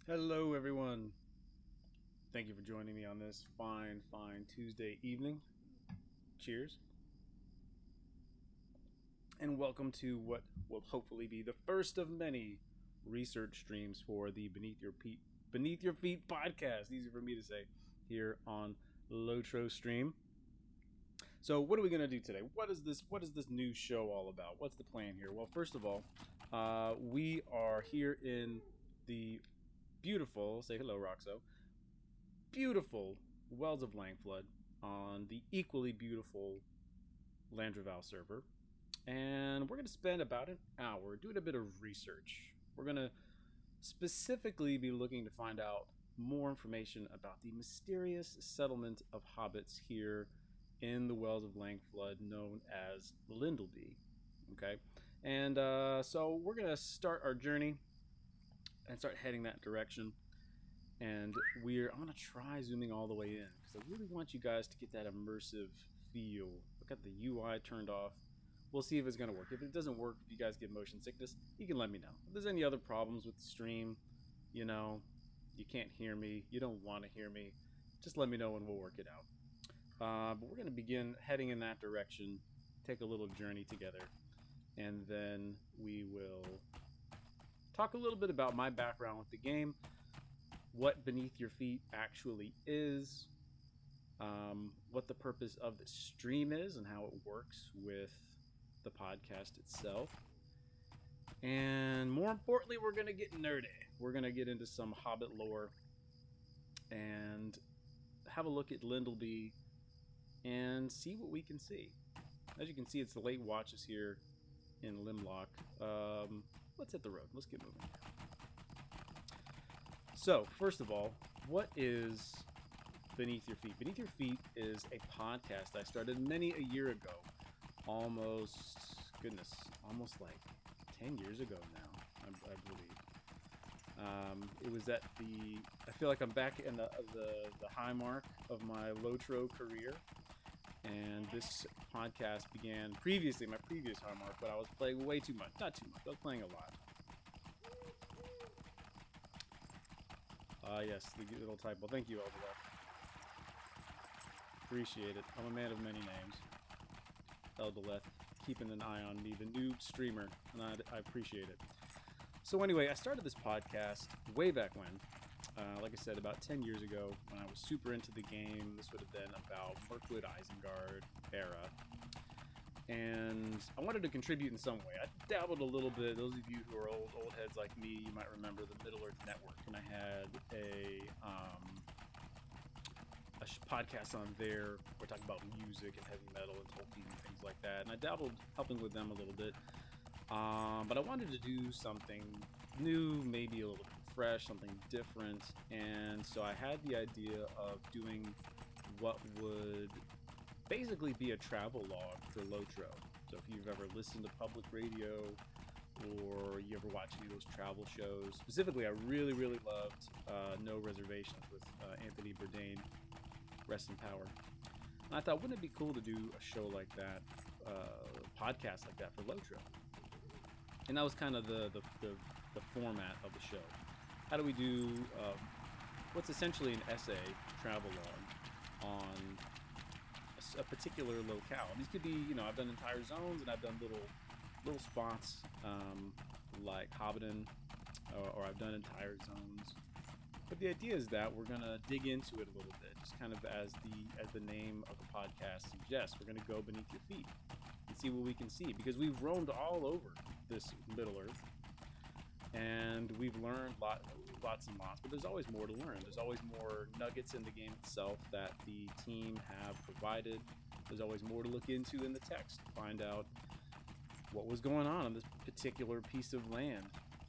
Hello, everyone. Thank you for joining me on this fine Tuesday evening. Cheers. And welcome to what will hopefully be the first of many research streams for the Beneath Your Feet podcast. Easy for me to say here on LOTRO stream. So, what are we going to do today? What is this new show all about? What's the plan here? Well, first of all, we are here in the beautiful, say hello, Roxo, beautiful Wells of Langflood on the equally beautiful Lyndelby server. And we're going to spend about an hour doing a bit of research. We're going to specifically be looking to find out more information about the mysterious settlement of hobbits here in the Wells of Langflood known as Lyndelby. Okay? And so we're going to start our journey and start heading that direction. And I'm going to try zooming all the way in because I really want you guys to get that immersive feel. I've got the UI turned off. We'll see if it's going to work. If it doesn't work, if you guys get motion sickness, you can let me know. If there's any other problems with the stream, you can't hear me, you don't want to hear me, just let me know and we'll work it out. But we're going to begin heading in that direction, take a little journey together, and then we will talk a little bit about my background with the game, what Beneath Your Feet actually is, what the purpose of the stream is and how it works with the podcast itself. And more importantly, we're going to get nerdy. We're going to get into some Hobbit-lore and have a look at Lyndelby and see what we can see. As you can see, it's the late watches here in Limlock. Let's hit the road. Let's get moving. So, first of all, what is Beneath Your Feet? Beneath Your Feet is a podcast I started many a year ago. Almost like 10 years ago now, I believe. It was at I feel like I'm back in the high mark of my LOTRO career. And this podcast began previously, my previous high mark, but I was playing way too much. Not too much, I was playing a lot. Yes, the little typo. Thank you, Elder. Appreciate it. I'm a man of many names. Eldeleth, keeping an eye on me, the noob streamer, and I appreciate it. So anyway, I started this podcast way back when. Like I said, about 10 years ago, when I was super into the game. This would have been about Mirkwood Isengard era. And I wanted to contribute in some way. I dabbled a little bit. Those of you who are old heads like me, you might remember the Middle Earth Network. And I had a podcast on there. We're talking about music and heavy metal and Tolkien and things like that. And I dabbled helping with them a little bit. But I wanted to do something new, maybe a little bit fresh, something different. And so I had the idea of doing what would basically be a travel log for LOTRO. So if you've ever listened to public radio or you ever watch any of those travel shows, specifically I really loved No Reservations with Anthony Bourdain, rest in power. And I thought, wouldn't it be cool to do a show like that, podcast like that for LOTRO? And that was kind of the format of the show. How do we do what's essentially an essay travel log on a particular locale? These could be, I've done entire zones and I've done little spots like Hobbiton, or I've done entire zones. But the idea is that we're gonna dig into it a little bit, just kind of as the name of the podcast suggests. We're gonna go beneath your feet and see what we can see, because we've roamed all over this Middle Earth and we've learned lots and lots, but there's always more to learn. There's always more nuggets in the game itself that the team have provided. There's always more to look into in the text to find out what was going on this particular piece of land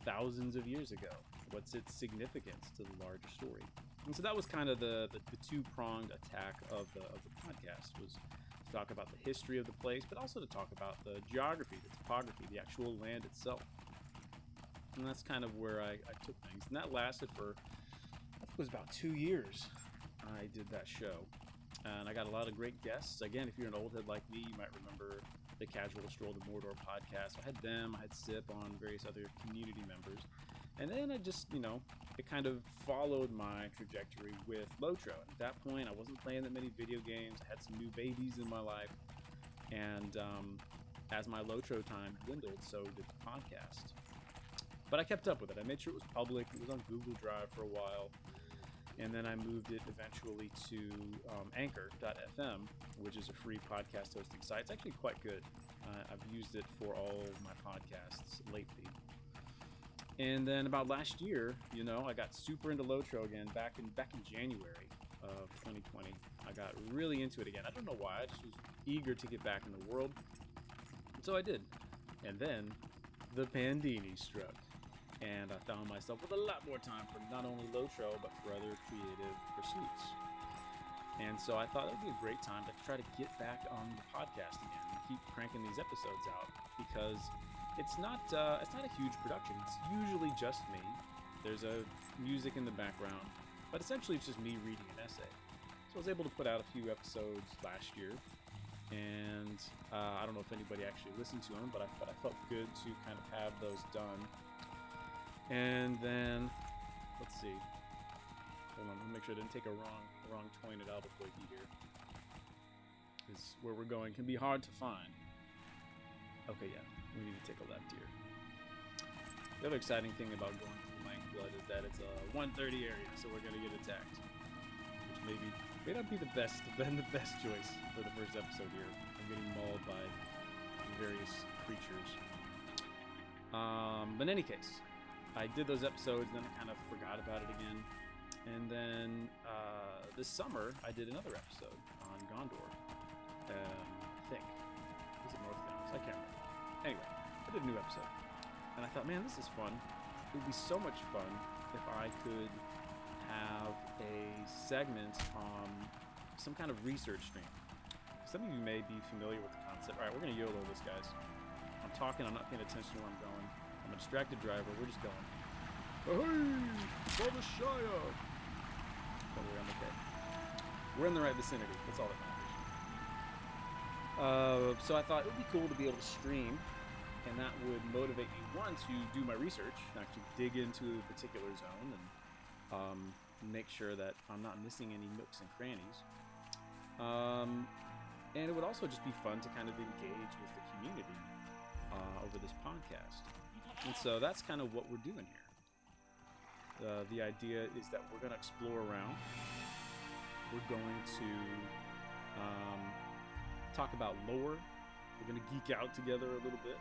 thousands of years ago. What's its significance to the larger story? And so that was kind of the two-pronged attack of the podcast, was to talk about the history of the place, but also to talk about the geography, the topography, the actual land itself. And that's kind of where I took things. And that lasted for, I think it was about 2 years I did that show. And I got a lot of great guests. Again, if you're an old head like me, you might remember the Casual Stroll to Mordor podcast. I had them, I had Sip on, various other community members. And then I just, it kind of followed my trajectory with LOTRO. And at that point, I wasn't playing that many video games. I had some new babies in my life. And as my LOTRO time dwindled, so did the podcast. But I kept up with it. I made sure it was public. It was on Google Drive for a while. And then I moved it eventually to Anchor.fm, which is a free podcast hosting site. It's actually quite good. I've used it for all of my podcasts lately. And then about last year, I got super into LOTRO again back in January of 2020. I got really into it again. I don't know why. I just was eager to get back in the world. And so I did. And then the Pandini struck. And I found myself with a lot more time for not only LOTRO, but for other creative pursuits. And so I thought it would be a great time to try to get back on the podcast again and keep cranking these episodes out, because it's not a huge production. It's usually just me. There's a music in the background, but essentially it's just me reading an essay. So I was able to put out a few episodes last year, and I don't know if anybody actually listened to them, but I felt good to kind of have those done. And then, let's see. Hold on, let me make sure I didn't take a wrong turn at Albuquerque here. Because where we're going can be hard to find. Okay, yeah, we need to take a left here. The other exciting thing about going through Langflood is that it's a 130 area, so we're gonna get attacked. Which may not be the best choice for the first episode here. I'm getting mauled by various creatures. But in any case, I did those episodes, then I kind of forgot about it again. And then this summer, I did another episode on Gondor. I think. Was it North Downs? I can't remember. Anyway, I did a new episode. And I thought, man, this is fun. It would be so much fun if I could have a segment on some kind of research stream. Some of you may be familiar with the concept. All right, we're going to YOLO this, guys. I'm talking, I'm not paying attention to where I'm going. I'm a distracted driver. We're just going. Oh, hey! For the Shire! Don't worry, I'm okay. We're in the right vicinity. That's all that matters. So I thought it would be cool to be able to stream, and that would motivate me, one, to do my research, and actually dig into a particular zone, and make sure that I'm not missing any nooks and crannies. And it would also just be fun to kind of engage with the community over this podcast. And so that's kind of what we're doing here. The idea is that we're going to explore around. We're going to talk about lore. We're going to geek out together a little bit.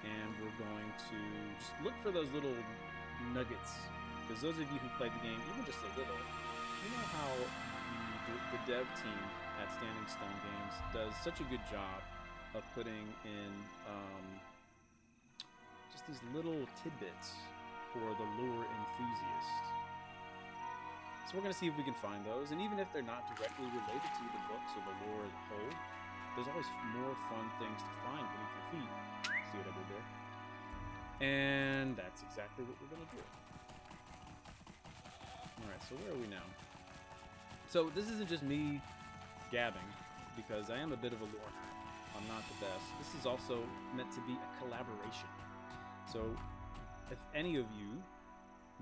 And we're going to just look for those little nuggets. Because those of you who played the game, even just a little, you know how the dev team at Standing Stone Games does such a good job of putting in just these little tidbits for the lore enthusiast. So we're going to see if we can find those, and even if they're not directly related to the books or the lore as a whole, there's always more fun things to find beneath your feet. See what I did there? And that's exactly what we're going to do. Alright, so where are we now? So this isn't just me gabbing, because I am a bit of a lore nerd. I'm not the best. This is also meant to be a collaboration. So if any of you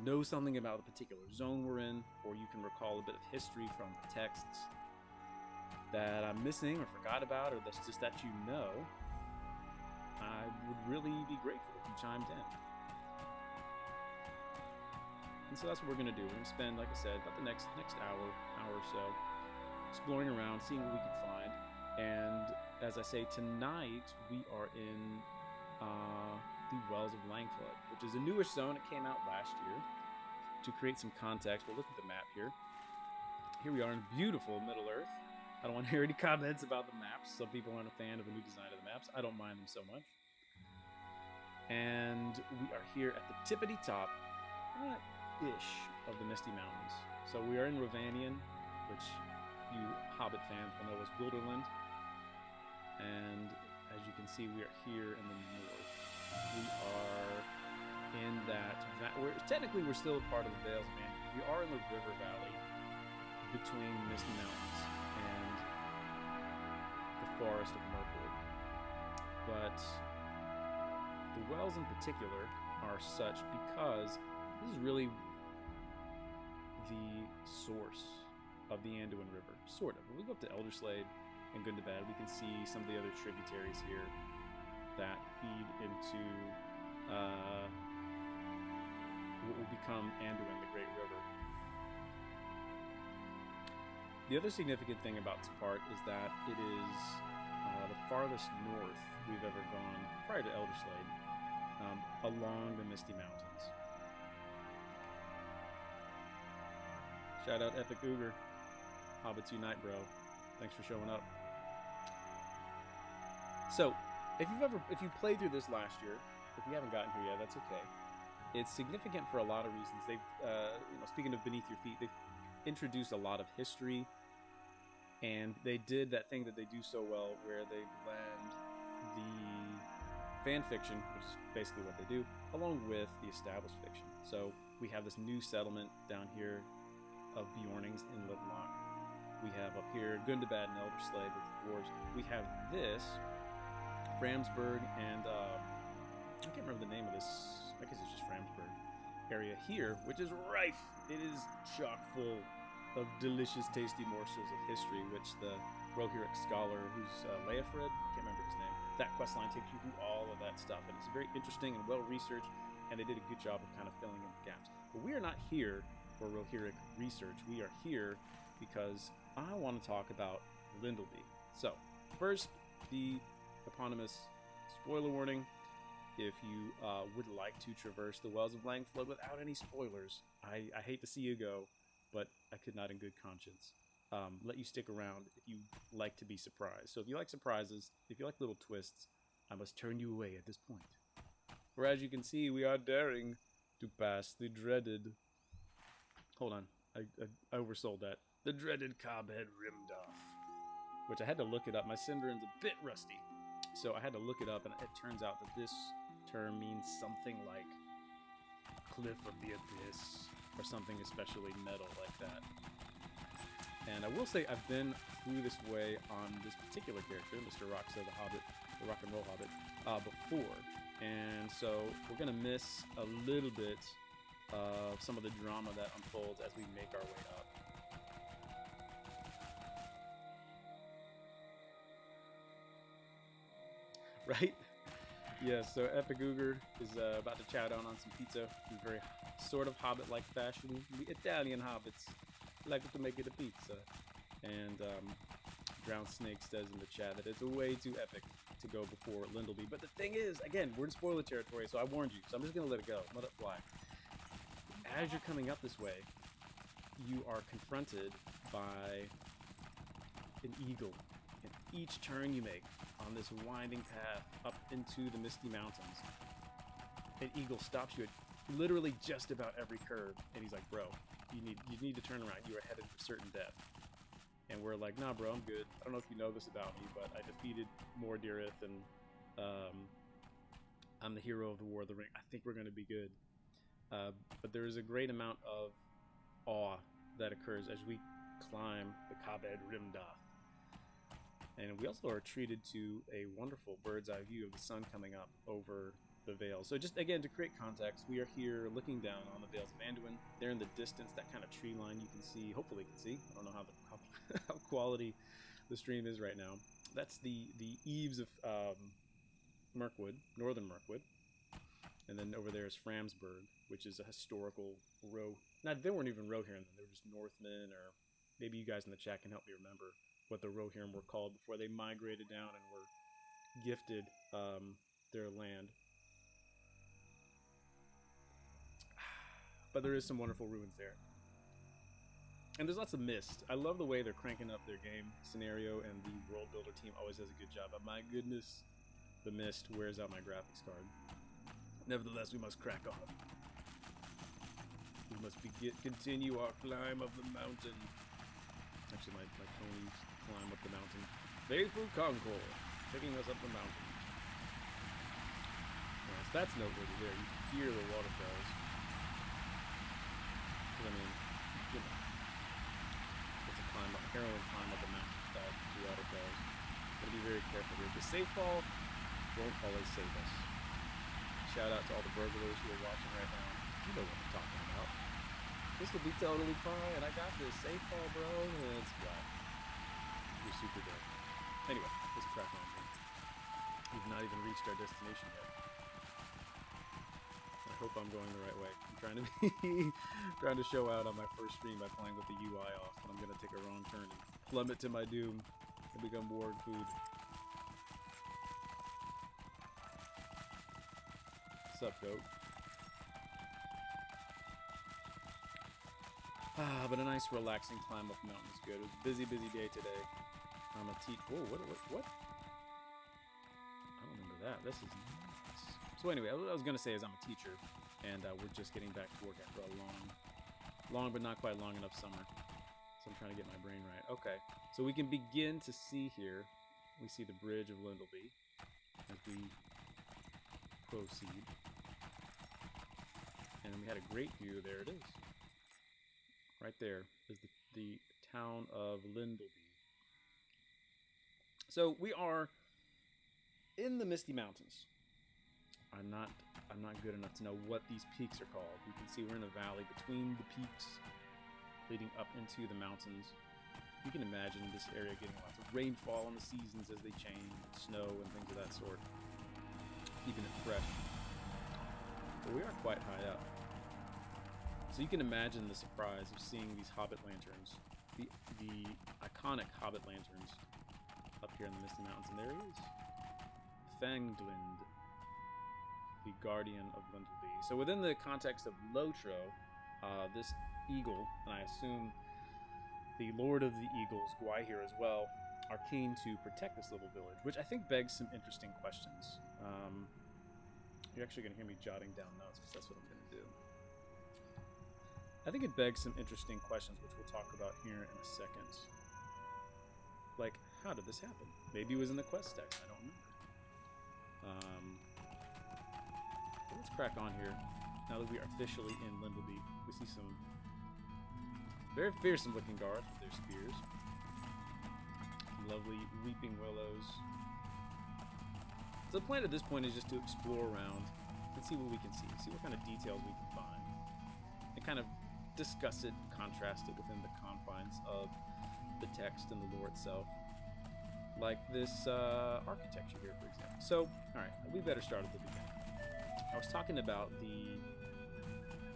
know something about a particular zone we're in, or you can recall a bit of history from the texts that I'm missing or forgot about, or that's just that you know, I would really be grateful if you chimed in. And so that's what we're going to do. We're going to spend, like I said, about the next hour or so exploring around, seeing what we can find. And as I say, tonight we are in the Wells of Langflood, which is a newish zone. It came out last year. To create some context, we'll look at the map here. Here we are in beautiful Middle Earth. I don't want to hear any comments about the maps. Some people aren't a fan of the new design of the maps. I don't mind them so much. And we are here at the tippity top, ish, of the Misty Mountains. So we are in Rovanian, which you Hobbit fans will know as Wilderland. And as you can see, we are here in the north. We are in that, we're still a part of the Vales of Man. We are in the river valley, between the Misty Mountains and the forest of Mirkwood. But the wells in particular are such because this is really the source of the Anduin River, sort of. When we go up to Elderslade and Gundabad, we can see some of the other tributaries here that feed into what will become Anduin, the Great River. The other significant thing about this part is that it is the farthest north we've ever gone prior to Elderslade, along the Misty Mountains. Shout out Epic Uger. Hobbits Unite, bro. Thanks for showing up. So, if you played through this last year, if you haven't gotten here yet, that's okay. It's significant for a lot of reasons. They've, speaking of Beneath Your Feet, they've introduced a lot of history, and they did that thing that they do so well, where they blend the fan fiction, which is basically what they do, along with the established fiction. So we have this new settlement down here of Bjornings in Litlock. We have up here Gundabad and Elderslade with the dwarves. We have this Framsburg and I can't remember the name of this. I guess it's just Framsburg area here, which is rife. It is chock full of delicious, tasty morsels of history, which the Rohirric scholar, who's Leofred, I can't remember his name, that questline takes you through all of that stuff, and it's very interesting and well researched, and they did a good job of kind of filling in the gaps. But we are not here for Rohirric research. We are here because I want to talk about Lyndelby. So, first, the eponymous spoiler warning. If you would like to traverse the Wells of Langflood without any spoilers, I hate to see you go, but I could not in good conscience let you stick around if you like to be surprised. So if you like surprises, if you like little twists, I must turn you away at this point. For as you can see, we are daring to pass the dreaded... Hold on, I oversold that. The dreaded Cobhead Rimdoff, which I had to look it up. My Cinderin's a bit rusty, so I had to look it up, and it turns out that this term means something like Cliff of the Abyss, or something especially metal like that. And I will say I've been through this way on this particular character, Mr. Roxo the Hobbit, the rock and roll Hobbit, before. And so we're going to miss a little bit of some of the drama that unfolds as we make our way up. Right? Yeah, so Epic Uger is about to chow down on some pizza in very sort of Hobbit-like fashion. The Italian Hobbits like to make it a pizza. And Drowned Snake says in the chat that it's a way too epic to go before Lyndelby. But the thing is, again, we're in spoiler territory, so I warned you. So I'm just going to let it go, let it fly. As you're coming up this way, you are confronted by an eagle. And each turn you make on this winding path up into the Misty Mountains, an eagle stops you at literally just about every curve, and he's like, bro, you need to turn around. You are headed for certain death. And we're like, nah, bro, I'm good. I don't know if you know this about me, but I defeated Mordirith, and I'm the hero of the War of the Ring. I think we're going to be good. But there is a great amount of awe that occurs as we climb the Cobhead Rimdoff. And we also are treated to a wonderful bird's eye view of the sun coming up over the Vale. So just again, to create context, we are here looking down on the Vales of Anduin. There in the distance, that kind of tree line you can see, hopefully you can see. I don't know how quality the stream is right now. That's the eaves of Mirkwood, northern Mirkwood. And then over there is Framsburg, which is a historical row. Now, they weren't even Rohirrim, they were just Northmen, or maybe you guys in the chat can help me remember what the Rohirrim were called before they migrated down and were gifted their land. But there is some wonderful ruins there. And there's lots of mist. I love the way they're cranking up their game scenario, and the World Builder team always does a good job. But my goodness, the mist wears out my graphics card. Nevertheless, we must crack on. We must continue our climb of the mountain. Actually, my ponies climb up the mountain. Faithful Concord, taking us up the mountain. Yes, that's noteworthy there. You can hear the waterfalls. I mean, you know, harrowing climb up a mountain throughout it goes. Gotta be very careful here. The safe fall won't always save us. Shout out to all the burglars who are watching right now. You know what I'm talking about. This will be totally fine. I got this. Safe fall, bro. And it's flat. You're super dead. Anyway, let's crack on here. We've not even reached our destination yet. I hope I'm going the right way. I'm trying to trying to show out on my first stream by playing with the UI off, but I'm gonna take a wrong turn and plummet to my doom and become warg food. What's up, goat? But a nice relaxing climb up the mountain is good. It was a busy day today. I'm a whoa, what? I don't remember that. This is nice. So anyway, what I was gonna say is I'm a teacher, and we're just getting back to work after a long but not quite long enough summer. So I'm trying to get my brain right. Okay, so we can begin to see here. We see the bridge of Lyndelby as we proceed. And we had a great view. There it is. Right there is the town of Lyndelby. So we are in the Misty Mountains. I'm not good enough to know what these peaks are called. You can see we're in a valley between the peaks leading up into the mountains. You can imagine this area getting lots of rainfall in the seasons as they change, snow and things of that sort, keeping it fresh. But we are quite high up. So you can imagine the surprise of seeing these Hobbit lanterns, the iconic Hobbit lanterns up here in the Misty Mountains. And there he is, Fanglind, the guardian of Lyndelby. So within the context of LOTRO, this eagle, and I assume the Lord of the Eagles, Gwaihir as well, are keen to protect this little village, which I think begs some interesting questions. You're actually going to hear me jotting down notes because that's what I'm going to do. I think it begs some interesting questions, which we'll talk about here in a second. Like, how did this happen? Maybe it was in the quest text, I don't remember. But let's crack on here. Now that we are officially in Lyndelby, we see some very fearsome looking guards with their spears. Lovely weeping willows. So the plan at this point is just to explore around and see what we can see what kind of details we can find, and kind of discuss it, contrast it within the confines of the text and the lore itself. Like this architecture here, for example. So, alright, we better start at the beginning. I was talking about the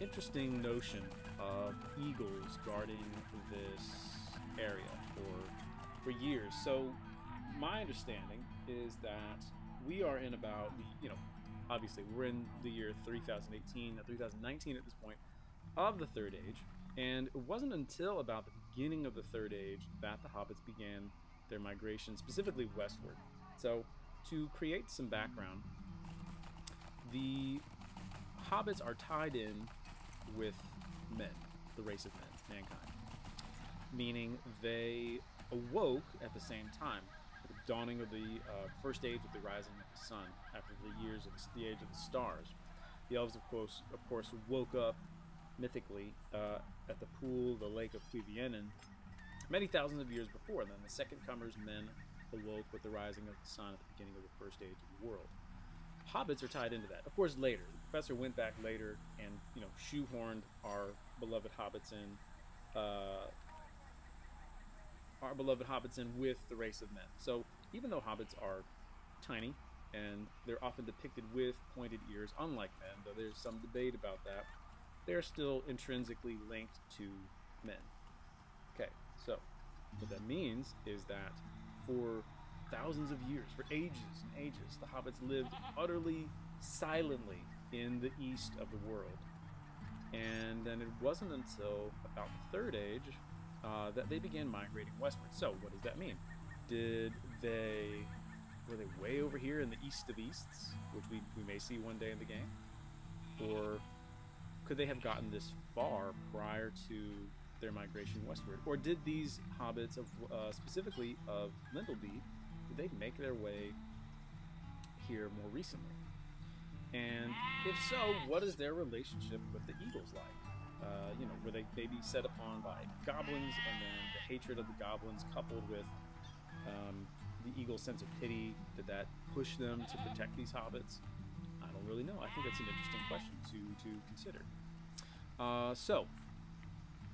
interesting notion of eagles guarding this area for years. So, my understanding is that we are in about, obviously we're in the year 3018, 3019 at this point, of the Third Age, and it wasn't until about the beginning of the Third Age that the hobbits began their migration, specifically westward. So, to create some background, the hobbits are tied in with men, the race of men, mankind, meaning they awoke at the same time, at the dawning of the first age of the rising of the sun, after the years of the age of the stars. The elves, of course, woke up mythically at the pool, the lake of Cuivienen, many thousands of years before. Then the second comers, men, awoke with the rising of the sun at the beginning of the first age of the world. Hobbits are tied into that. Of course, later. The professor went back later and, shoehorned our beloved hobbits in with the race of men. So even though hobbits are tiny and they're often depicted with pointed ears, unlike men, though there's some debate about that, they're still intrinsically linked to men. Okay, so what that means is that for thousands of years, for ages and ages, the hobbits lived utterly silently in the east of the world. And then it wasn't until about the Third Age that they began migrating westward. So what does that mean? Were they way over here in the East of Easts, which we may see one day in the game? Or could they have gotten this far prior to their migration westward? Or did these hobbits, specifically of Lyndelby, did they make their way here more recently? And if so, what is their relationship with the eagles like? where they may be set upon by goblins, and then the hatred of the goblins coupled with the eagle's sense of pity, did that push them to protect these hobbits? I don't really know. I think that's an interesting question to consider. So,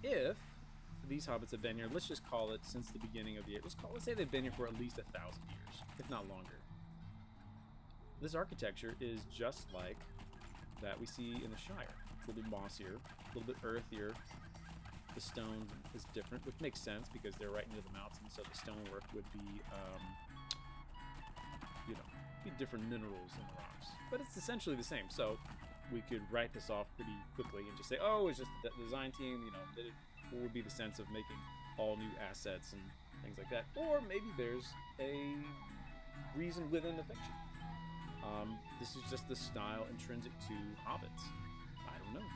if these hobbits have been here, let's just call it since the beginning of the age. Let's say they've been here for at least 1,000 years, if not longer. This architecture is just like that we see in the Shire. It's a little bit mossier, a little bit earthier. The stone is different, which makes sense because they're right near the mountain, so the stonework would be, different minerals in the rocks. But it's essentially the same, so we could write this off pretty quickly and just say, oh, it's just the design team, what would be the sense of making all new assets and things like that. Or maybe there's a reason within the fiction. This is just the style intrinsic to hobbits. I don't know.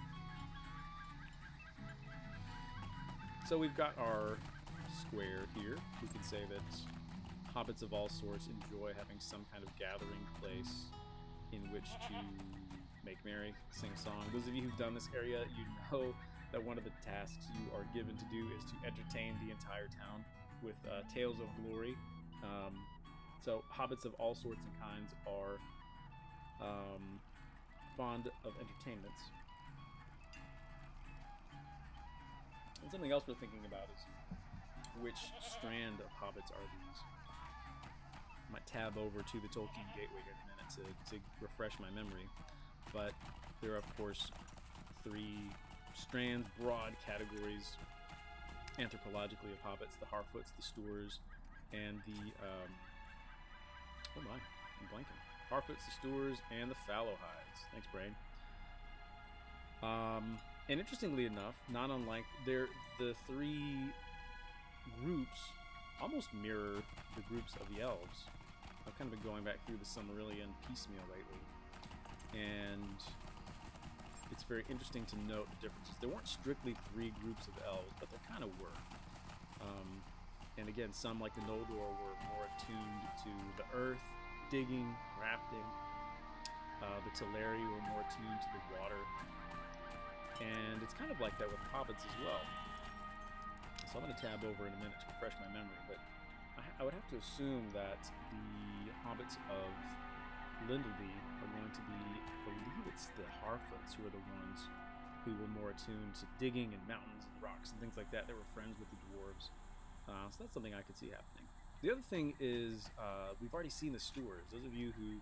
So we've got our square here. We can say that hobbits of all sorts enjoy having some kind of gathering place in which to make merry, sing song. Those of you who've done this area, you know that one of the tasks you are given to do is to entertain the entire town with tales of glory. So hobbits of all sorts and kinds are fond of entertainments. And something else we're thinking about is which strand of hobbits are these? I might tab over to the Tolkien Gateway here in a minute to refresh my memory. But there are, of course, 3 strands, broad categories, anthropologically, of hobbits: the Harfoots, the Stoors, and the I'm blanking. Harfoots, the Stoors, and the Fallowhides. Thanks, brain. And interestingly enough, not unlike the 3 groups almost mirror the groups of the elves. I've kind of been going back through the Silmarillion piecemeal lately, and it's very interesting to note the differences. There weren't strictly 3 groups of elves, but there kind of were. And again, some, like the Noldor, were more attuned to the earth, digging, crafting. The Teleri were more attuned to the water. And it's kind of like that with hobbits as well. So I'm going to tab over in a minute to refresh my memory, but I would have to assume that the hobbits of Lyndelby are going to be, I believe it's the Harfoots who are the ones who were more attuned to digging and mountains and rocks and things like that. They were friends with the dwarves. So that's something I could see happening. The other thing is, we've already seen the Stoors. Those of you who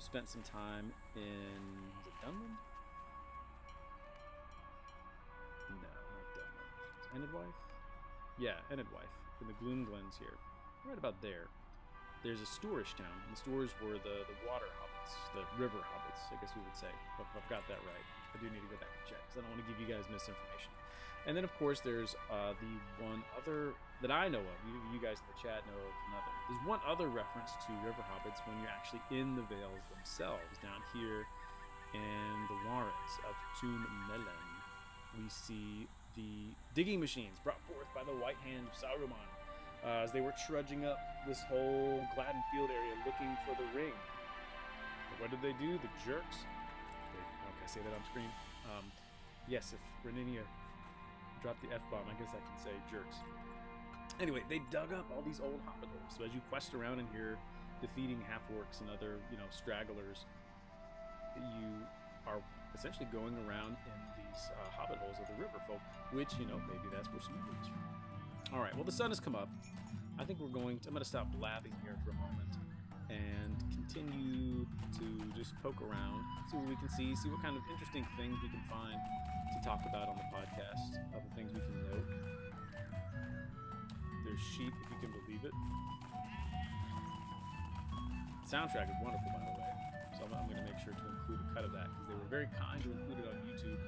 spent some time in, is it Dunland? No, not Dunland. Enedwythe? Yeah, Enedwythe, in the Gloom Glens here. Right about there. There's a Stoorish town. And the Stoors were the water hobbits, the river hobbits, I guess we would say. If I've got that right. I do need to go back and check, because I don't want to give you guys misinformation. And then, of course, there's the one other that I know of. You guys in the chat know of another. There's one other reference to river hobbits when you're actually in the Vales themselves. Down here in the Warrens of Tún Melen, we see the digging machines brought forth by the White Hand of Saruman as they were trudging up this whole Gladden Field area looking for the ring. What did they do? The jerks. Wait, can I say that on screen? Yes, if Reninia dropped the F-bomb, I guess I can say jerks. Anyway, they dug up all these old hobbit holes. So as you quest around in here, defeating half-orcs and other, stragglers, you are essentially going around in these hobbit holes of the river folk, which, maybe that's where some is from. All right, well, the sun has come up. I think I'm going to stop blabbing here for a moment and continue to just poke around, see what we can see what kind of interesting things we can find to talk about on the podcast, other things we can note. There's sheep, if you can believe it. The soundtrack is wonderful, by the way, so I'm going to make sure to include a cut of that, because they were very kind to include it on YouTube.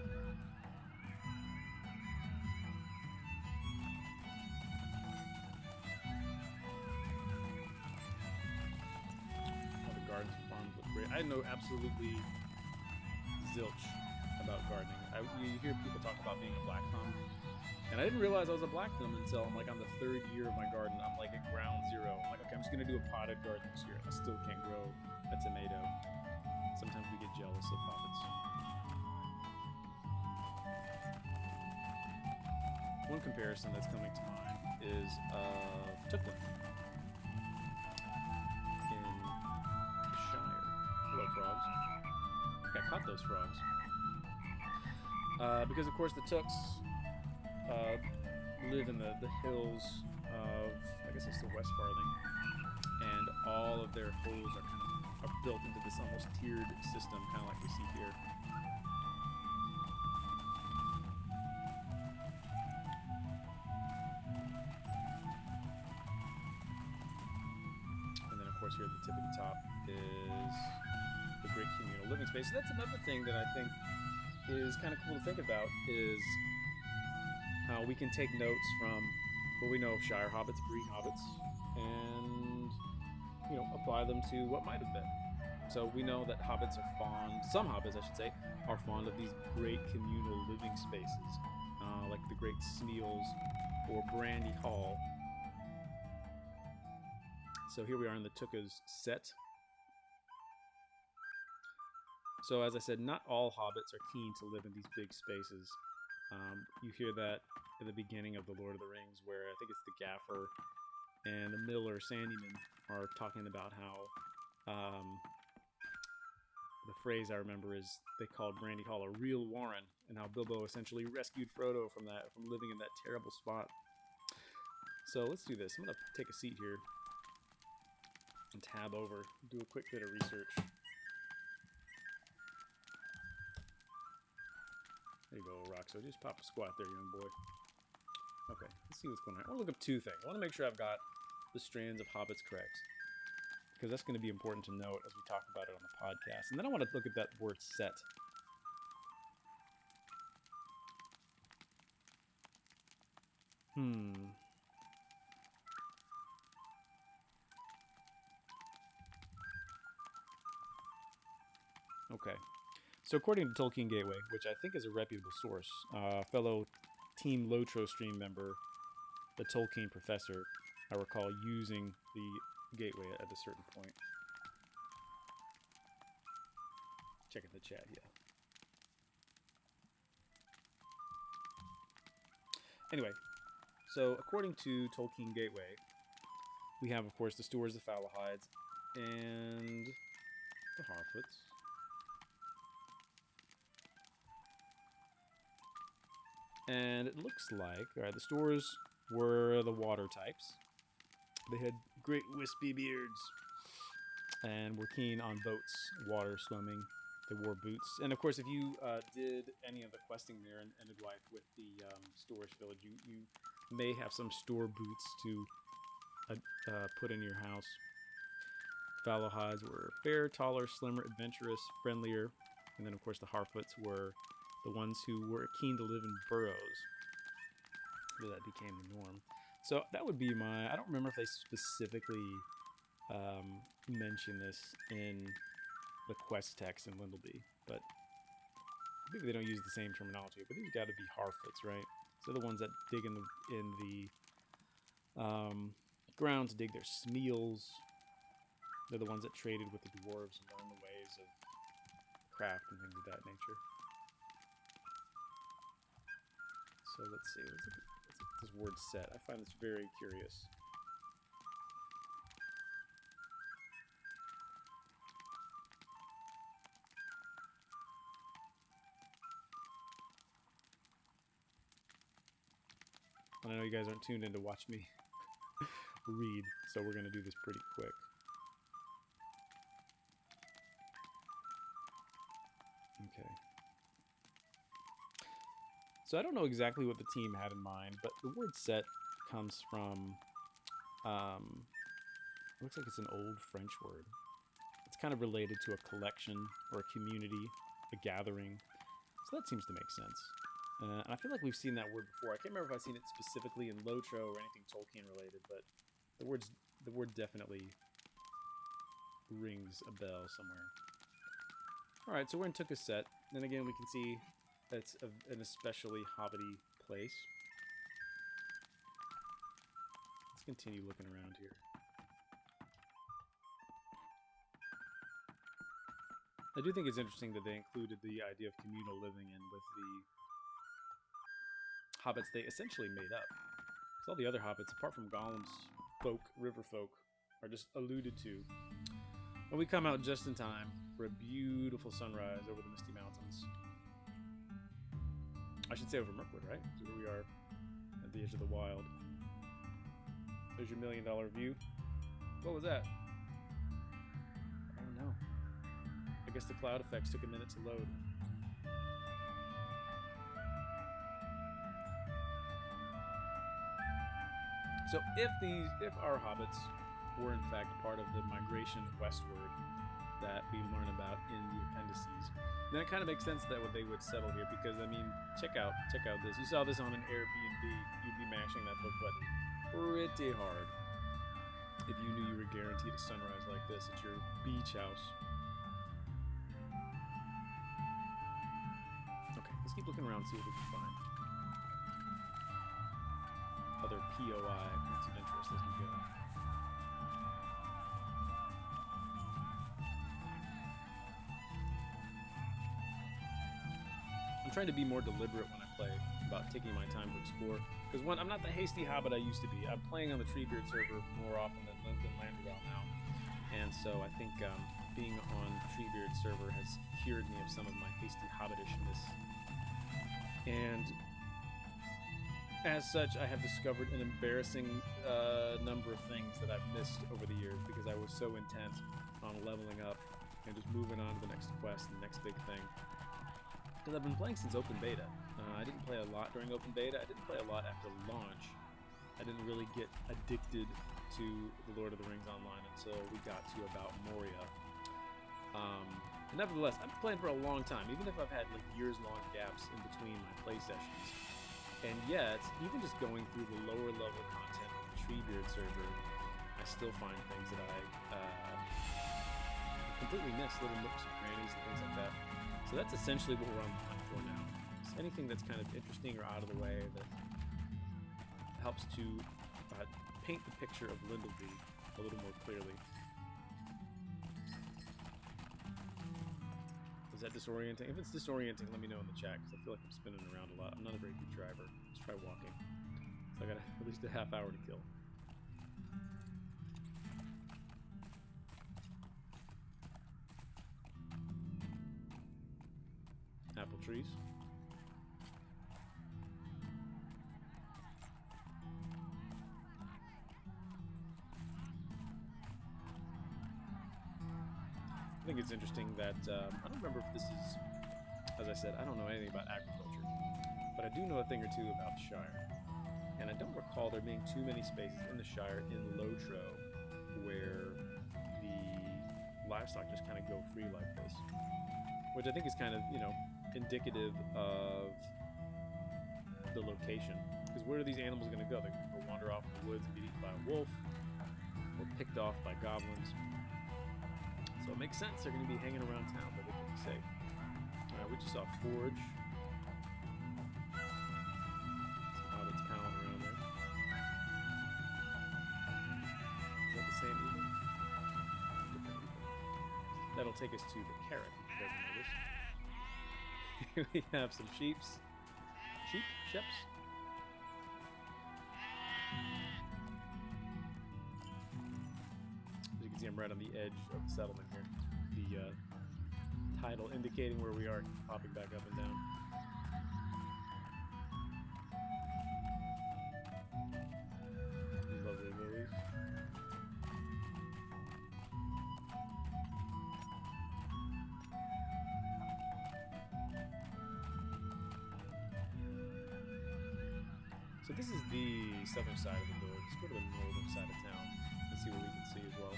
I know absolutely zilch about gardening. You hear people talk about being a black thumb, and I didn't realize I was a black thumb until I'm on the 3rd year of my garden. I'm at ground zero. I'm okay, I'm just gonna do a potted garden this year. I still can't grow a tomato. Sometimes we get jealous of hobbits. One comparison that's coming to mind is Tookland in the Shire. Hello, frogs. I caught those frogs. Because, of course, the Tooks live in the hills of, I guess it's the West Farthing, and all of their holes are built into this almost tiered system, kind of like we see here. And then, of course, here at the tippity top is the great communal living space. So that's another thing that I think is kind of cool to think about, is how we can take notes from what we know of Shire hobbits, breed hobbits, and apply them to what might have been. So we know that hobbits are fond, some hobbits I should say, are fond of these great communal living spaces, like the Great Smeals or Brandy Hall. So here we are in the Tooka's set. So as I said, not all hobbits are keen to live in these big spaces. You hear that at the beginning of The Lord of the Rings, where I think it's the Gaffer and the Miller Sandyman are talking about how the phrase I remember is they called Brandy Hall a real warren, and how Bilbo essentially rescued Frodo from living in that terrible spot. So let's do this. I'm going to take a seat here and tab over, do a quick bit of research. There you go, Roxo. Just pop a squat there, young boy. Okay, let's see what's going on. I want to look up two things. I want to make sure I've got the strands of hobbits correct, because that's going to be important to note as we talk about it on the podcast. And then I want to look at that word set. Okay. So according to Tolkien Gateway, which I think is a reputable source, fellow Team LOTRO stream member, the Tolkien professor, I recall using the Gateway at a certain point. Checking the chat, yeah. Anyway, so according to Tolkien Gateway, we have, of course, the Stores, the Falahides, and the Harfoots. And it looks like, alright, the Stores were the water types. They had great wispy beards and were keen on boats, water, swimming. They wore boots. And of course, if you did any of the questing there in Endedwife with the Storage Village, you may have some store boots to put in your house. Falahides were fair, taller, slimmer, adventurous, friendlier. And then, of course, the Harfoots were the ones who were keen to live in burrows. So that became the norm. So that would be my... I don't remember if they specifically mention this in the quest text in Lyndelby, but maybe they don't use the same terminology. But these got to be Harfoots, right? So the ones that dig in the ground to dig their smeals. They're the ones that traded with the dwarves and learned the ways of craft and things of that nature. So let's see. Let's look at this word set. I find this very curious. And I know you guys aren't tuned in to watch me read, so we're going to do this pretty quick. Okay. So I don't know exactly what the team had in mind, but the word set comes from, looks like it's an old French word. It's kind of related to a collection or a community, a gathering. So that seems to make sense. And I feel like we've seen that word before. I can't remember if I've seen it specifically in LOTRO or anything Tolkien related, but the word definitely rings a bell somewhere. Alright, so we're in Tooka's set. And again, we can see it's an especially hobbity place. Let's continue looking around here. I do think it's interesting that they included the idea of communal living in with hobbits they essentially made up. Because all the other hobbits, apart from Gollum's folk, river folk, are just alluded to. And we come out just in time for a beautiful sunrise over the Misty Mountains. I should say over Mirkwood, right? So here we are at the edge of the wild. There's your $1 million view. What was that? Oh no. I guess the cloud effects took a minute to load. So if our hobbits were in fact part of the migration westward that we learn about in the appendices, then it kind of makes sense that they would settle here, because I mean, check out this. You saw this on an Airbnb, you'd be mashing that book button pretty hard if you knew you were guaranteed a sunrise like this at your beach house. Okay, let's keep looking around and see what we can find. Other POI points of interest as we go. I'm trying to be more deliberate when I play about taking my time to explore, because one, I'm not the hasty hobbit I used to be. I'm playing on the Treebeard server more often than Lyndelby now, and so I think being on Treebeard server has cured me of some of my hasty hobbitishness. And as such, I have discovered an embarrassing number of things that I've missed over the years because I was so intent on leveling up and just moving on to the next quest and the next big thing. Because I've been playing since open beta. I didn't play a lot during open beta. I didn't play a lot after launch. I didn't really get addicted to the Lord of the Rings Online until we got to about Moria. Nevertheless, I've been playing for a long time, even if I've had like years-long gaps in between my play sessions. And yet, even just going through the lower level content of the Treebeard server, I still find things that I completely miss, little nooks and crannies and things like that. So that's essentially what we're on the hunt for now. It's anything that's kind of interesting or out of the way that helps to paint the picture of Lyndelby a little more clearly. Is that disorienting? If it's disorienting, let me know in the chat, because I feel like I'm spinning around a lot. I'm not a very good driver. Let's try walking. So I got at least a half hour to kill. Apple trees. I think it's interesting that I don't remember if this is, as I said, I don't know anything about agriculture, but I do know a thing or two about the Shire. And I don't recall there being too many spaces in the Shire in LOTRO where the livestock just kind of go free like this, which I think is kind of, you know, indicative of the location. Because where are these animals going to go? They're going to go wander off in the woods and get eaten by a wolf, or picked off by goblins. So it makes sense they're going to be hanging around town, but they can be safe. We just saw a forge. Some hobbits palling around there. Is that the same eagle? Different eagle. That'll take us to the carrot, if you ever noticed. Here we have some sheeps. Sheps? As you can see, I'm right on the edge of the settlement here. The title indicating where we are, popping back up and down. These lovely lilies. So this is the southern side of the village. Let's go to the northern side of town and see what we can see as well.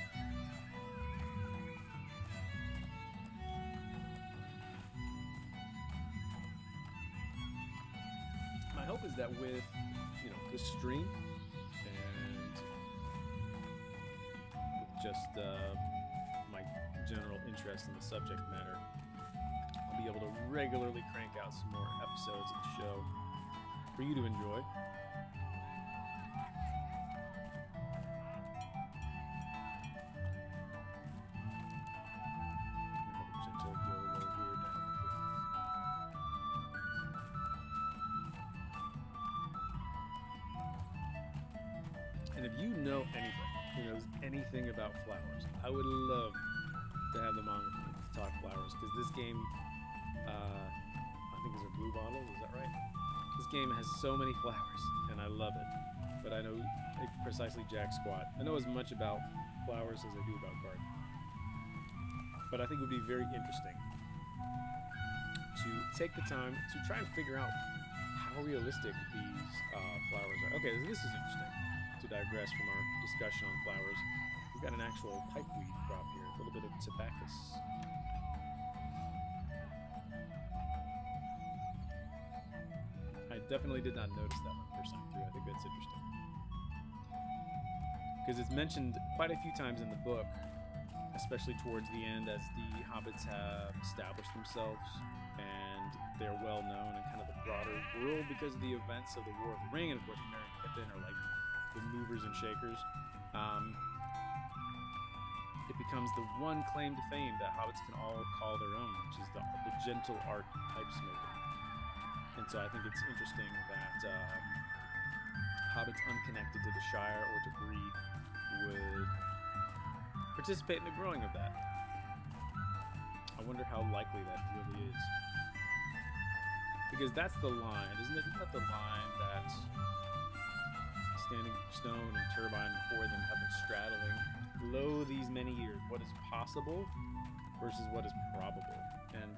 My hope is that with, you know, this stream and with just my general interest in the subject matter, I'll be able to regularly crank out some more episodes of the show for you to enjoy. you know anybody who knows anything about flowers, I would love to have them on with me to talk flowers, because this game, I think is a blue bottle, is that right? This game has so many flowers, and I love it, but I know precisely jack squat. I know as much about flowers as I do about gardening, but I think it would be very interesting to take the time to try and figure out how realistic these flowers are. Okay, this is interesting, to digress from our discussion on flowers. We've got an actual pipeweed crop here, a little bit of tobacus. I definitely did not notice that one first time through. I think that's interesting, because it's mentioned quite a few times in the book, especially towards the end, as the hobbits have established themselves and they're well known in kind of the broader world because of the events of the War of the Ring, and of course Merry and Pippin are like the movers and shakers. It becomes the one claim to fame that hobbits can all call their own, which is the gentle art of pipe smoking. And so I think it's interesting that hobbits unconnected to the Shire or to Bree would participate in the growing of that. I wonder how likely that really is. Because that's the line, isn't it? Isn't that the line that Standing Stone and Turbine before them have been straddling? Lo, these many years, what is possible versus what is probable. And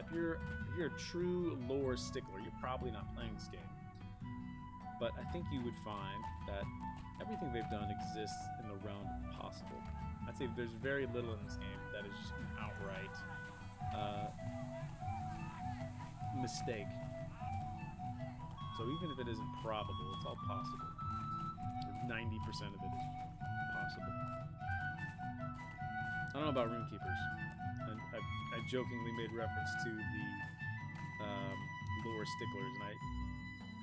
if you're a true lore stickler, you're probably not playing this game. But I think you would find that everything they've done exists in the realm of possible. I'd say there's very little in this game that is just an outright mistake. So even if it isn't probable, it's all possible. 90% of it is possible. I don't know about Runekeepers. I jokingly made reference to the lore sticklers, and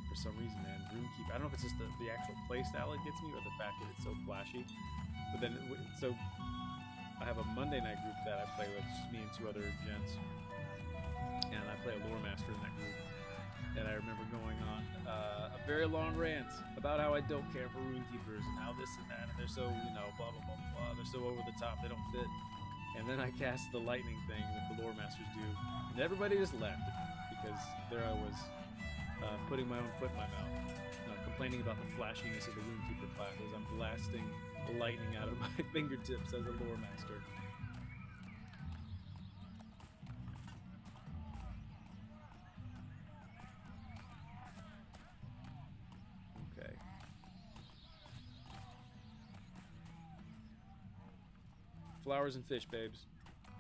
for some reason, man, Runekeeper, I don't know if it's just the actual playstyle it gets me, or the fact that it's so flashy. But then, so I have a Monday night group that I play with, it's just me and two other gents, and I play a lore master in that group. And I remember going on a very long rant about how I don't care for Runekeepers and how this and that, and they're so, blah, blah, blah, blah, they're so over the top, they don't fit. And then I cast the lightning thing that the lore masters do, and everybody just laughed at me, because there I was, putting my own foot in my mouth, complaining about the flashiness of the Runekeeper class as I'm blasting lightning out of my fingertips as a lore master. Okay. Flowers and fish, babes.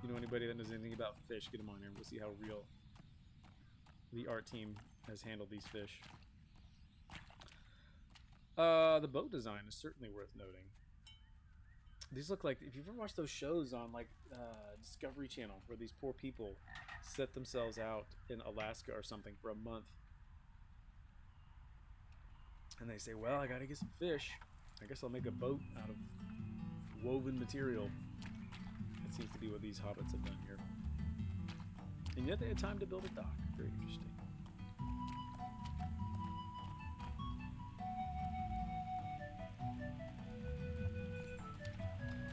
You know anybody that knows anything about fish, get them on here. We'll see how real the art team has handled these fish. The boat design is certainly worth noting. These look like, if you've ever watched those shows on like Discovery Channel, where these poor people set themselves out in Alaska or something for a month, and they say, well, I gotta get some fish, I guess I'll make a boat out of woven material. That seems to be what these hobbits have done here. And yet they had time to build a dock. Very interesting.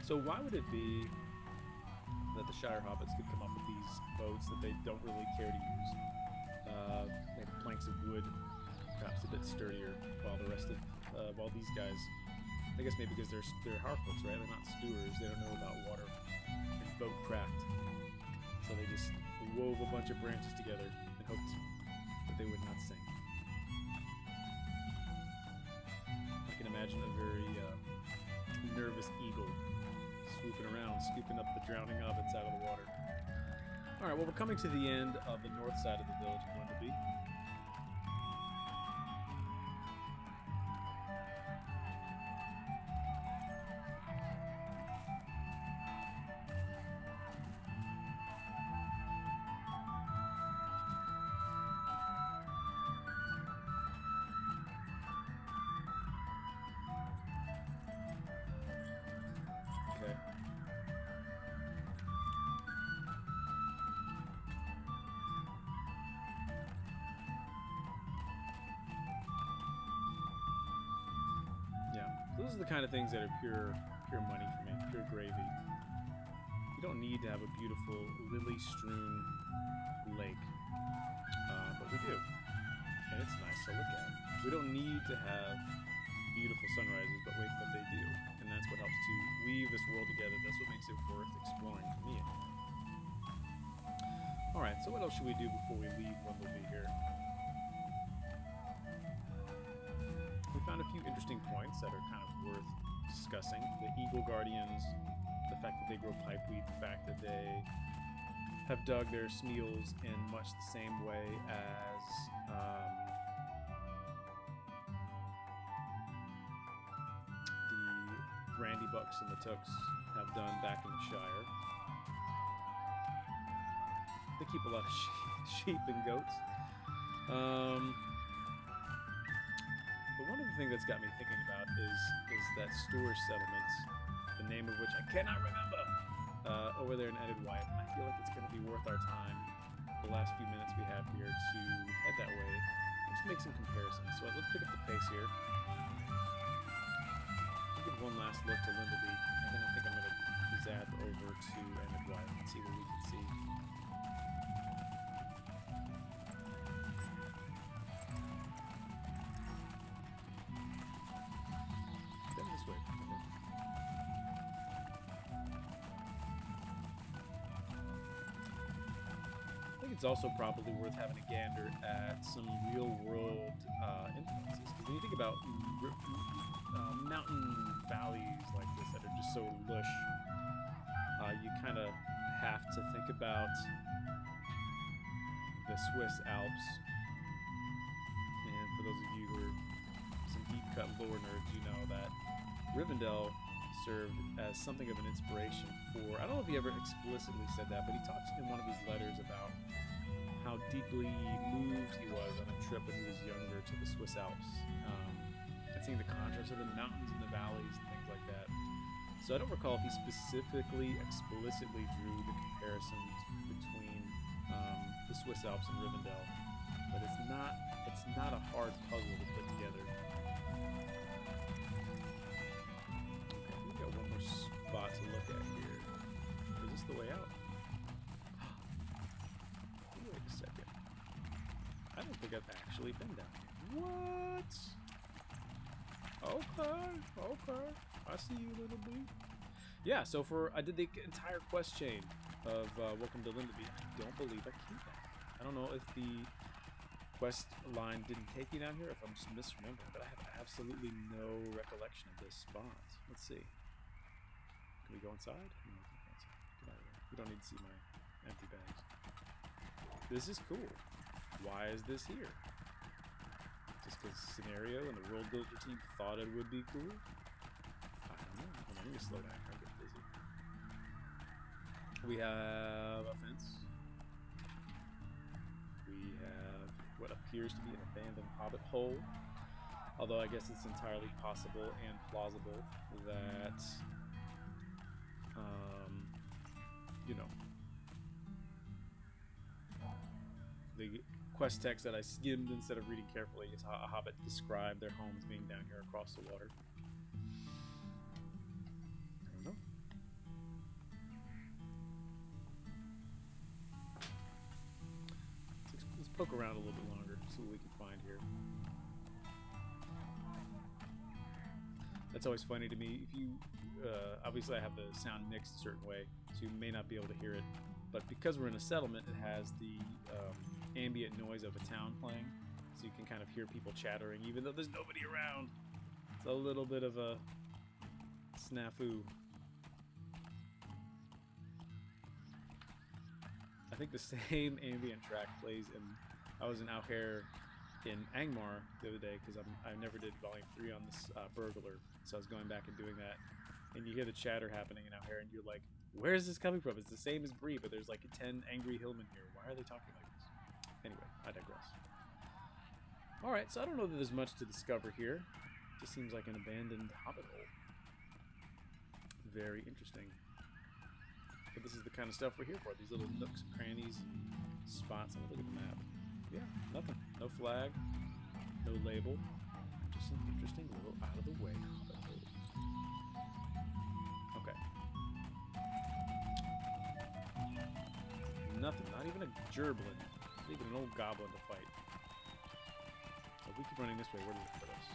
So why would it be that the Shire hobbits could come up with these boats that they don't really care to use? Like planks of wood, perhaps a bit sturdier, while these guys, I guess maybe because they're harpooks, right? They're not stewards. They don't know about water and boat craft. So they just wove a bunch of branches together and hoped that they would not sink. I can imagine a very nervous eagle swooping around, scooping up the drowning hobbits out of the water. Alright, well, we're coming to the end of the north side of the village of Lyndelby. those are the kind of things that are pure money for me, pure gravy. You don't need to have a beautiful lily-strewn lake, but we do, and it's nice to look at. We don't need to have beautiful sunrises, but they do, and that's what helps to weave this world together. That's what makes it worth exploring for me. All right, so what else should we do before we leave Lyndelby here? We found a few interesting points that are kind of worth discussing. The Eagle Guardians, the fact that they grow pipeweed, the fact that they have dug their smeals in much the same way as the Brandybucks and the Tooks have done back in the Shire. They keep a lot of sheep and goats. But one of the things that's got me thinking about is that Stour settlement, the name of which I cannot remember, over there in Enid White. And I feel like it's going to be worth our time, the last few minutes we have here, to head that way and just make some comparisons. So let's pick up the pace here. I'll give one last look to Lyndelby, and then I think I'm going to zap over to Enid White and see what we can see. It's also probably worth having a gander at some real-world influences. Because when you think about mountain valleys like this that are just so lush, you kind of have to think about the Swiss Alps. And for those of you who are some deep-cut lore nerds, you know that Rivendell served as something of an inspiration for, I don't know if he ever explicitly said that, but he talks in one of his letters about how deeply moved he was on a trip when he was younger to the Swiss Alps, and seeing the contrast of the mountains and the valleys and things like that. So I don't recall if he explicitly drew the comparisons between the Swiss Alps and Rivendell, but it's not a hard puzzle to put together. Okay, we got one more spot to look at here. Is this the way out? Wait a second. I don't think I've actually been down here. What? Okay. I see you, Lyndelby. Yeah, so I did the entire quest chain of Welcome to Lyndelby. I don't believe I came back. I don't know if the quest line didn't take you down here, if I'm just misremembering, but I have absolutely no recollection of this spot. Let's see. Can we go inside? No, we can't go inside. Get out of here. We don't need to see my empty bags. This is cool. Why is this here? Just because scenario and the world builder team thought it would be cool? I don't know. Hold on, let me slow down. I'm getting busy. We have a fence. We have what appears to be an abandoned hobbit hole. Although I guess it's entirely possible and plausible that, the quest text that I skimmed instead of reading carefully is how a hobbit described their homes being down here across the water. I don't know. Let's poke around a little bit longer, see what we can find here. That's always funny to me. If you, obviously I have the sound mixed a certain way, so you may not be able to hear it. But because we're in a settlement, it has the ambient noise of a town playing, so you can kind of hear people chattering, even though there's nobody around. It's a little bit of a snafu. I think the same ambient track plays in. I was in Auhair in Angmar the other day because I never did Volume 3 on this Burglar, so I was going back and doing that, and you hear the chatter happening in Auhair, and you're like, where is this coming from? It's the same as Bree, but there's like 10 angry hillmen here. Why are they talking like this? Anyway, I digress. Alright, so I don't know that there's much to discover here. It just seems like an abandoned hobbit hole. Very interesting. But this is the kind of stuff we're here for. These little nooks, crannies, spots. I'm gonna look at the map. Yeah, nothing. No flag. No label. Just an interesting little out-of-the-way hobbit hole. Okay. Nothing. Not even a gerblin. Not even an old goblin to fight. If we keep running this way, where does it put us?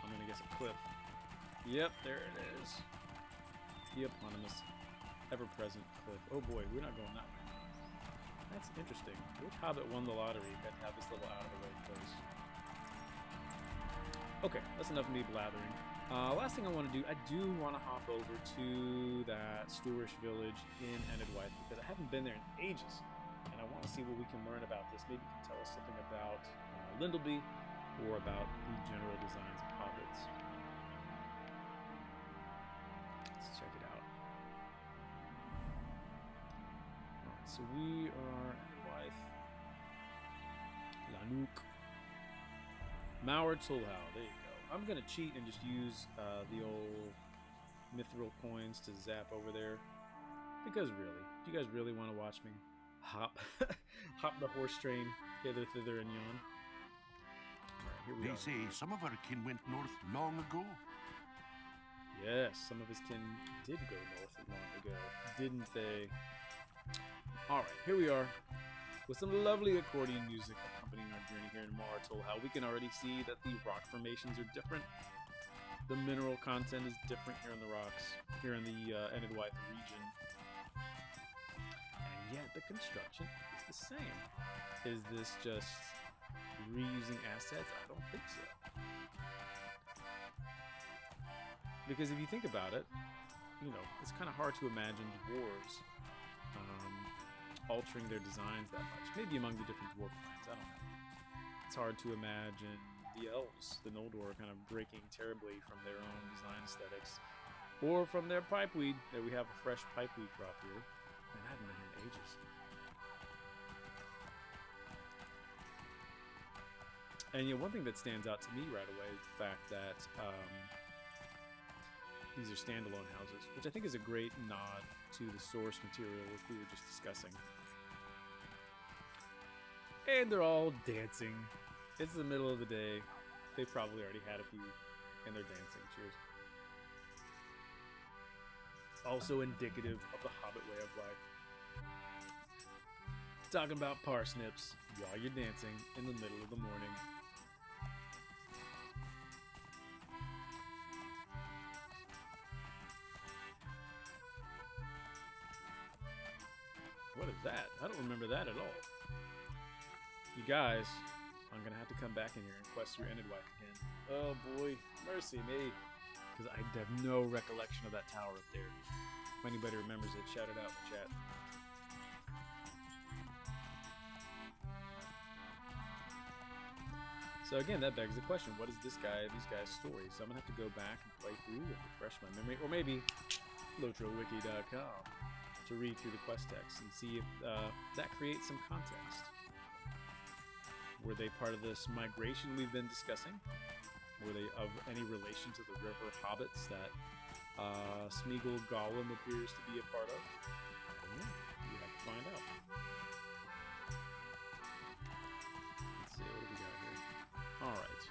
I'm gonna guess a cliff. Yep, there it is. The eponymous, ever-present cliff. Oh boy, we're not going that way. That's interesting. Which Hobbit won the lottery had to have this little out-of-the-way place? Okay, that's enough of me blathering. Last thing I want to do, I do want to hop over to that Stourish village in Lyndelby because I haven't been there in ages, and I want to see what we can learn about this. Maybe you can tell us something about Lyndelby or about the general designs of hobbits. Let's check it out. Alright, so we are wife Lanuk Mauer Tulhau. There you go. I'm gonna cheat and just use the old mithril coins to zap over there. Because really, do you guys really want to watch me hop the horse train hither, thither, and yon? Here we They say some of our kin went north long ago. Yes, some of his kin did go north long ago, didn't they? Alright, here we are, with some lovely accordion music accompanying our journey here in Mauer Tulhau. We can already see that the rock formations are different. The mineral content is different here in the rocks, here in the Lyndelby region. And yet, the construction is the same. Is this just reusing assets? I don't think so. Because if you think about it, you know, it's kind of hard to imagine dwarves altering their designs that much. Maybe among the different dwarf clans, I don't know. It's hard to imagine the elves, the Noldor, kind of breaking terribly from their own design aesthetics. Or from their pipeweed, that we have a fresh pipeweed crop here. Man, I haven't been here in ages. And one thing that stands out to me right away is the fact that these are standalone houses, which I think is a great nod to the source material which we were just discussing. And they're all dancing. It's the middle of the day. They probably already had a few, and they're dancing. Cheers. Also indicative of the Hobbit way of life. Talking about parsnips while you're dancing in the middle of the morning. What is that? I don't remember that at all. You guys, I'm gonna have to come back in here and quest through Lyndelby again. Oh boy, mercy me. Because I have no recollection of that tower up there. If anybody remembers it, shout it out in the chat. So again, that begs the question, what is these guys' story? So I'm gonna have to go back and play through and refresh my memory, or maybe LOTROwiki.com to read through the quest text and see if that creates some context. Were they part of this migration we've been discussing? Were they of any relation to the river hobbits that Smeagol Gollum appears to be a part of? I don't know. You have to find out. Let's see, what do we got here? Alright.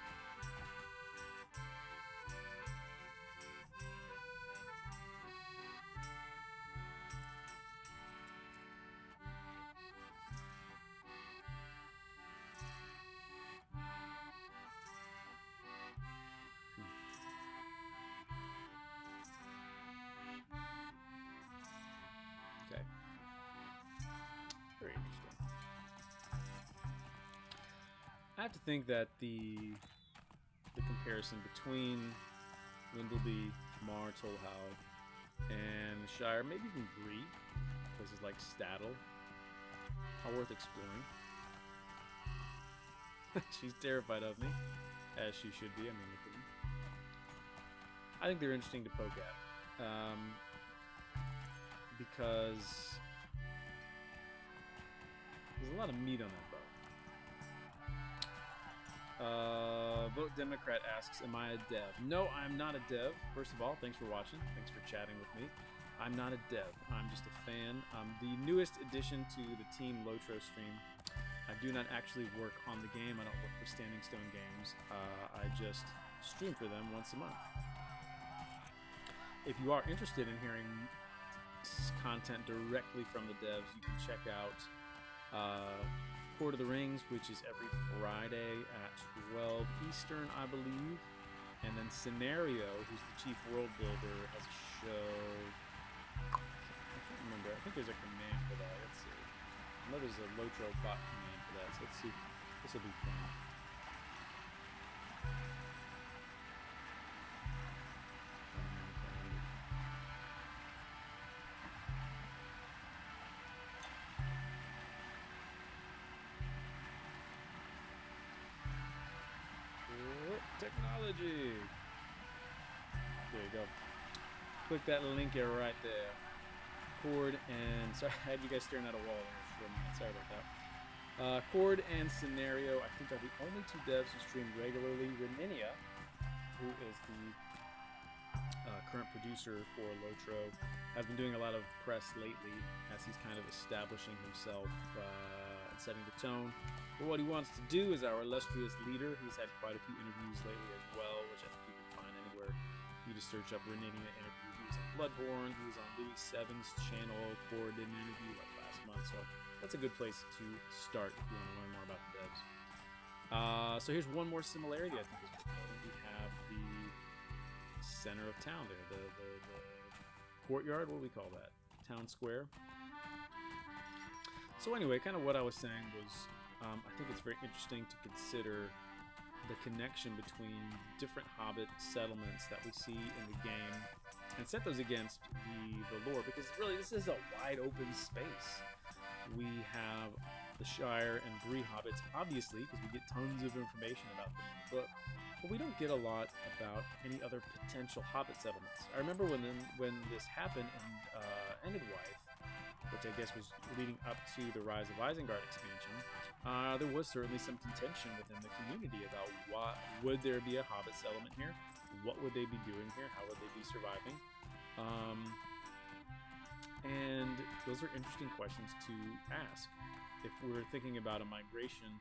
Okay. Very interesting. I have to think that the comparison between Lyndelby, Mauer Tulhau, and the Shire, maybe even Bree, places like Staddle, are worth exploring. She's terrified of me, as she should be. I mean, look at me. I think they're interesting to poke at. Because there's a lot of meat on that bow. Vote Democrat asks, am I a dev? No, I'm not a dev. First of all, thanks for watching. Thanks for chatting with me. I'm not a dev. I'm just a fan. I'm the newest addition to the Team LOTRO stream. I do not actually work on the game. I don't work for Standing Stone Games. I just stream for them once a month. if you are interested in hearing content directly from the devs, you can check out Court of the Rings, which is every Friday at 12 Eastern, I believe. And then Scenario, who's the chief world builder, has a show. I can't remember. I think there's a command for that. Let's see. I know there's a LOTRO bot command for that. So let's see. This will be fun. Technology. There you go. Click that link here right there. Chord and sorry, I had you guys staring at a wall there. Sorry about that. Chord and Scenario, I think, are the only two devs who stream regularly. Reninia, who is the current producer for LOTRO, has been doing a lot of press lately as he's kind of establishing himself and setting the tone for what he wants to do as our illustrious leader. He's had quite a few interviews lately as well, which I think you can find anywhere. You just search up Reninia interview. He was on Bloodborne. He was on Louis VII's channel. Core did an interview like last month, so that's a good place to start if you want to learn more about the devs. So here's one more similarity I think is worth noting. We have the center of town there, the courtyard. What do we call that? Town square. So anyway, kind of what I was saying was, I think it's very interesting to consider the connection between different Hobbit settlements that we see in the game and set those against the lore, because really this is a wide open space. We have the Shire and Bree Hobbits, obviously, because we get tons of information about them in the book, but we don't get a lot about any other potential Hobbit settlements. I remember when this happened in Endedwife, which I guess was leading up to the Rise of Isengard expansion, there was certainly some contention within the community about would there be a Hobbit settlement here? What would they be doing here? How would they be surviving? And those are interesting questions to ask. If we're thinking about a migration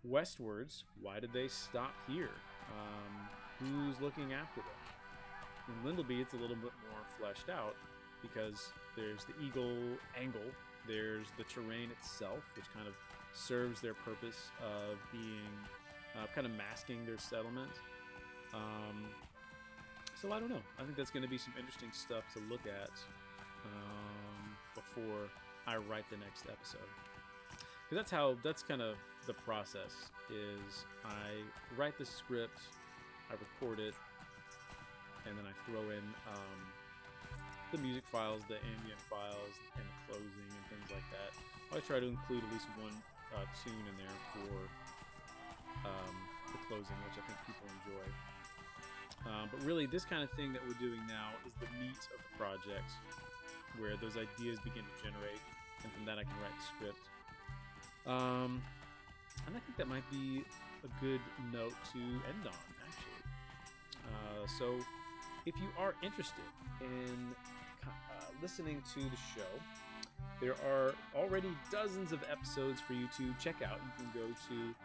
westwards, why did they stop here? Who's looking after them? In Lyndelby, it's a little bit more fleshed out, because there's the eagle angle, there's the terrain itself, which kind of serves their purpose of being kind of masking their settlement. So I don't know. I think that's going to be some interesting stuff to look at before I write the next episode. Because that's kind of the process. Is I write the script, I record it, and then I throw in the music files, the ambient files, and the closing and things like that. I try to include at least one tune in there for the closing, which I think people enjoy. But really, this kind of thing that we're doing now is the meat of the project, where those ideas begin to generate, and from that I can write the script. And I think that might be a good note to end on, actually. So if you are interested in listening to the show, there are already dozens of episodes for you to check out. You can go to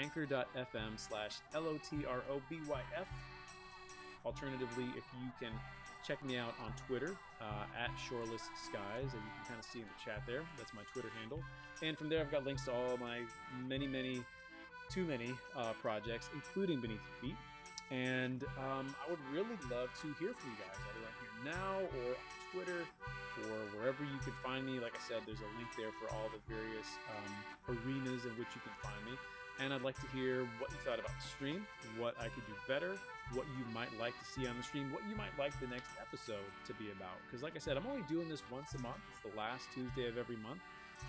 anchor.fm/LOTROBYF. Alternatively, if you can check me out on Twitter at Shoreless Skies, and you can kind of see in the chat there. That's my Twitter handle. And from there, I've got links to all my too many projects, including Beneath Your Feet. And I would really love to hear from you guys, either right here now or on Twitter or wherever you can find me. Like I said, there's a link there for all the various arenas in which you can find me. And I'd like to hear what you thought about the stream, what I could do better, what you might like to see on the stream, what you might like the next episode to be about. Because like I said, I'm only doing this once a month. It's the last Tuesday of every month.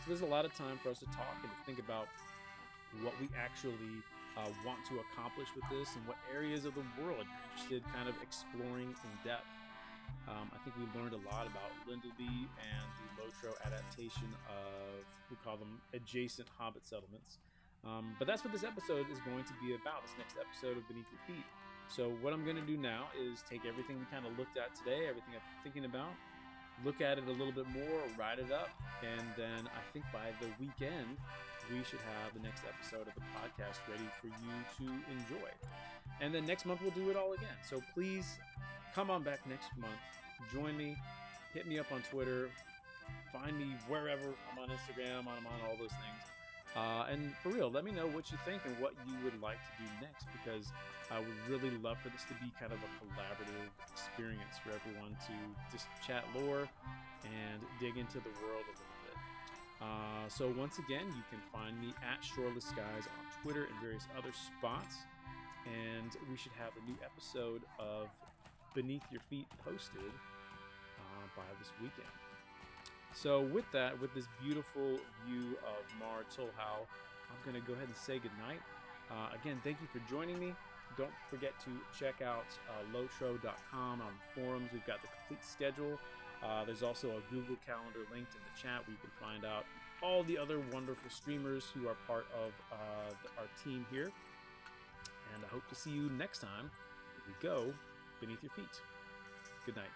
So there's a lot of time for us to talk and to think about what we actually want to accomplish with this and what areas of the world you're interested kind of exploring in depth. I think we learned a lot about Lyndelby and the LOTRO adaptation of, we call them adjacent Hobbit settlements. But that's what this episode is going to be about, this next episode of Beneath Your Feet. So what I'm going to do now is take everything we kind of looked at today, everything I'm thinking about, look at it a little bit more, write it up, and then I think by the weekend, we should have the next episode of the podcast ready for you to enjoy. And then next month we'll do it all again. So please come on back next month. Join me. Hit me up on Twitter. Find me wherever. I'm on Instagram. I'm on all those things. And for real, let me know what you think and what you would like to do next, because I would really love for this to be kind of a collaborative experience for everyone to just chat lore and dig into the world a little bit. So once again, you can find me at Shoreless Skies on Twitter and various other spots. And we should have a new episode of Beneath Your Feet posted by this weekend. So with that, with this beautiful view of Mar Tulhau, I'm going to go ahead and say goodnight. Again, thank you for joining me. Don't forget to check out LOTRO.com on the forums. We've got the complete schedule. There's also a Google Calendar linked in the chat where you can find out all the other wonderful streamers who are part of our team here. And I hope to see you next time. Here we go, Beneath Your Feet. Good night.